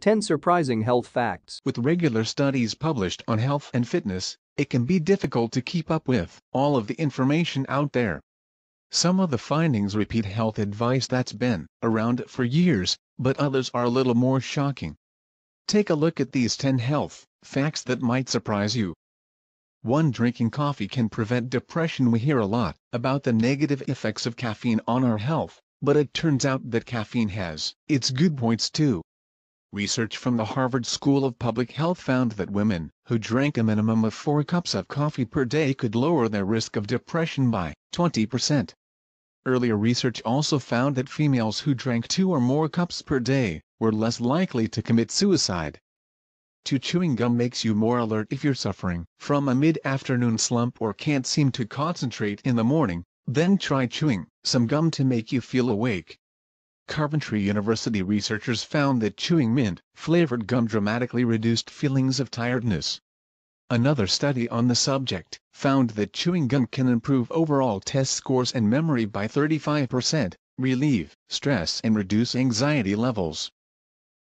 10 Surprising Health Facts. With regular studies published on health and fitness, it can be difficult to keep up with all of the information out there. Some of the findings repeat health advice that's been around for years, but others are a little more shocking. Take a look at these 10 health facts that might surprise you. 1. Drinking coffee can prevent depression. We hear a lot about the negative effects of caffeine on our health, but it turns out that caffeine has its good points too. Research from the Harvard School of Public Health found that women who drank a minimum of 4 cups of coffee per day could lower their risk of depression by 20%. Earlier research also found that females who drank 2 or more cups per day were less likely to commit suicide. 2. Chewing gum makes you more alert. If you're suffering from a mid-afternoon slump or can't seem to concentrate in the morning, then try chewing some gum to make you feel awake. Coventry University researchers found that chewing mint-flavored gum dramatically reduced feelings of tiredness. Another study on the subject found that chewing gum can improve overall test scores and memory by 35%, relieve stress and reduce anxiety levels.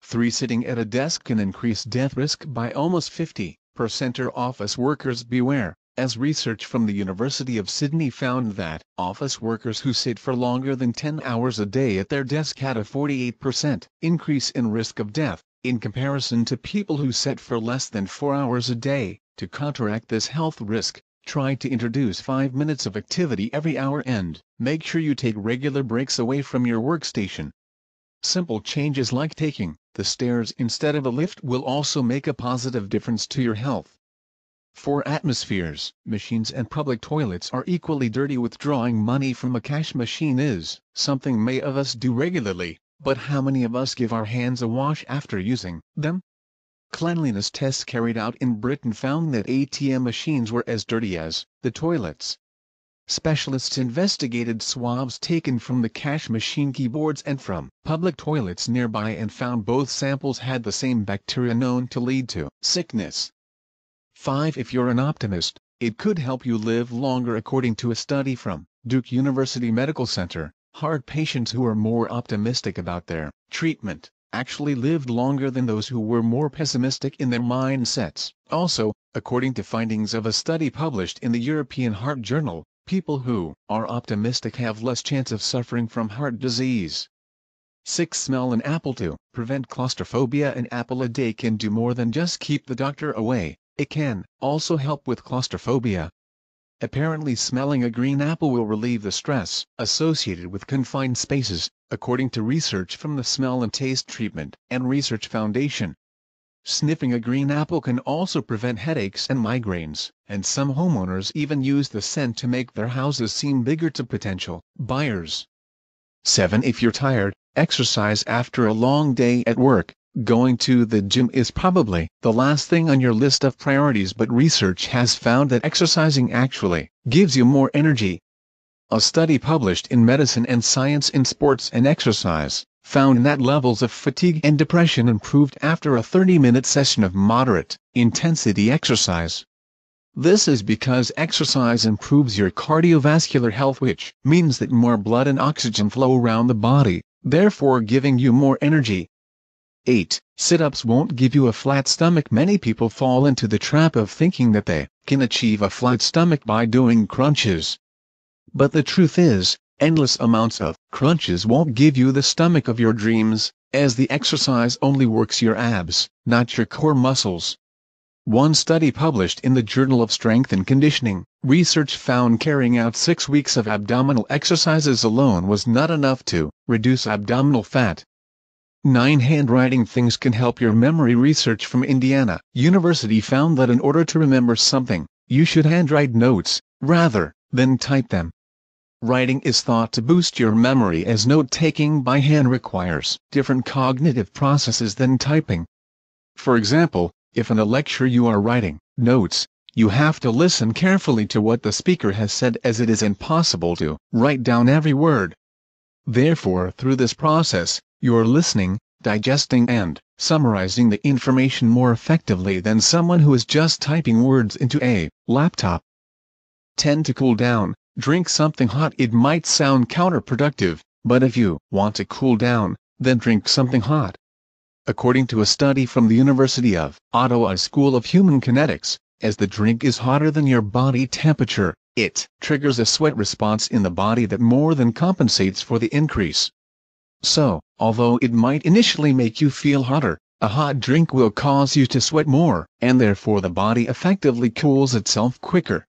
3. Sitting at a desk can increase death risk by almost 50%. Office workers beware, as research from the University of Sydney found that office workers who sit for longer than 10 hours a day at their desk had a 48% increase in risk of death, in comparison to people who sit for less than 4 hours a day. To counteract this health risk, try to introduce 5 minutes of activity every hour and make sure you take regular breaks away from your workstation. Simple changes like taking the stairs instead of a lift will also make a positive difference to your health. 4. Atmospheres, machines and public toilets are equally dirty. Withdrawing money from a cash machine is something many of us do regularly, but how many of us give our hands a wash after using them? Cleanliness tests carried out in Britain found that ATM machines were as dirty as the toilets. Specialists investigated swabs taken from the cash machine keyboards and from public toilets nearby and found both samples had the same bacteria known to lead to sickness. 5. If you're an optimist, it could help you live longer. According to a study from Duke University Medical Center, heart patients who are more optimistic about their treatment actually lived longer than those who were more pessimistic in their mindsets. Also, according to findings of a study published in the European Heart Journal, people who are optimistic have less chance of suffering from heart disease. 6. Smell an apple to prevent claustrophobia. An apple a day can do more than just keep the doctor away, it can also help with claustrophobia. Apparently smelling a green apple will relieve the stress associated with confined spaces, according to research from the Smell and Taste Treatment and Research Foundation. Sniffing a green apple can also prevent headaches and migraines, and some homeowners even use the scent to make their houses seem bigger to potential buyers. 7. If you're tired, exercise after a long day at work. Going to the gym is probably the last thing on your list of priorities, but research has found that exercising actually gives you more energy. A study published in Medicine and Science in Sports and Exercise found that levels of fatigue and depression improved after a 30-minute session of moderate intensity exercise. This is because exercise improves your cardiovascular health, which means that more blood and oxygen flow around the body, therefore giving you more energy. 8. Sit-ups won't give you a flat stomach. Many people fall into the trap of thinking that they can achieve a flat stomach by doing crunches. But the truth is, endless amounts of crunches won't give you the stomach of your dreams, as the exercise only works your abs, not your core muscles. One study published in the Journal of Strength and Conditioning Research found carrying out 6 weeks of abdominal exercises alone was not enough to reduce abdominal fat. 9. Handwriting things can help your memory. Research from Indiana University found that in order to remember something, you should handwrite notes, rather than type them. Writing is thought to boost your memory, as note-taking by hand requires different cognitive processes than typing. For example, if in a lecture you are writing notes, you have to listen carefully to what the speaker has said, as it is impossible to write down every word. Therefore, through this process, you're listening, digesting and summarizing the information more effectively than someone who is just typing words into a laptop. 10. To cool down, drink something hot. It might sound counterproductive, but if you want to cool down, then drink something hot. According to a study from the University of Ottawa School of Human Kinetics, as the drink is hotter than your body temperature, it triggers a sweat response in the body that more than compensates for the increase. So, although it might initially make you feel hotter, a hot drink will cause you to sweat more, and therefore the body effectively cools itself quicker.